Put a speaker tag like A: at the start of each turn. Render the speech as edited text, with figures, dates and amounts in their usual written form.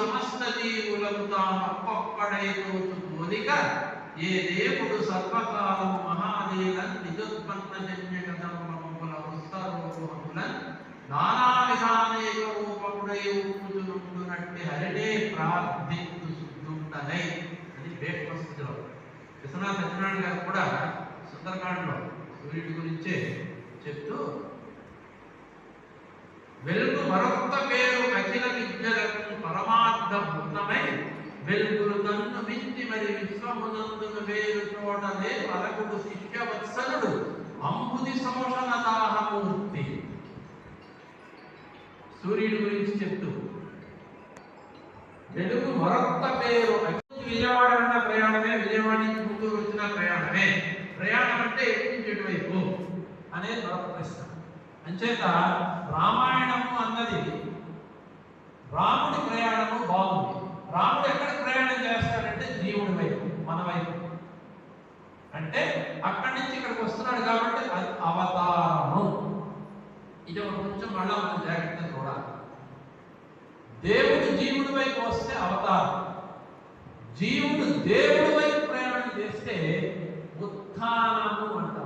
A: సమస్త జీవులకు తానొక్కొక్కడై తోచు పోలిక ఏ దేవుడు సర్వకాలము మహాదేవన్ నిజోత్పన్న జన్యక ధర్మముల ఉత్తరూపములన్ నానా విధానేక రూపముడై ఊపుచునుండునట్టి హరిడే ప్రార్థించు శుద్ధుండనై అని వేపస్థితిలో విశ్వనాథ సత్యనారాయణ గారు కూడా సుందరకాండలో సూర్యుడి గురించే చెప్తూ వెలుగు మరొక్క పేరు అఖిల విద్యలకు పరమార్థ భూతమై వెలుగులు తన్ను మించి మరి విశ్వమునందును వేరు చూడలే పరకుడు శిష్యవత్సలుడు అంబుది శోషణ దాహమూర్తి. సూర్యుడి గురించి చెప్తూ వెలుగు మరొక్క పేరు విజయవాడ అన్న ప్రయాణమే, విజయవాడ నుంచి గుంటూరు వచ్చిన ప్రయాణమే. ప్రయాణం అంటే ఎటు వైపు అనేది మరొక ప్రశ్న. అంచేత రామాయణము అన్నది రాముడి ప్రయాణము బాగుంది. రాముడు ఎక్కడికి ప్రయాణం చేస్తాడంటే జీవుడి వైపు, మన వైపు. అంటే అక్కడి నుంచి ఇక్కడికి వస్తున్నాడు కాబట్టి అది అవతారము. ఇది ఒక కొంచెం మళ్ళా మనం జాగ్రత్తగా చూడాలి. దేవుడు జీవుడి వైపు వస్తే అవతారం, జీవుడు దేవుడి వైపు ప్రయాణం చేస్తే ఉత్థానము అంటారు.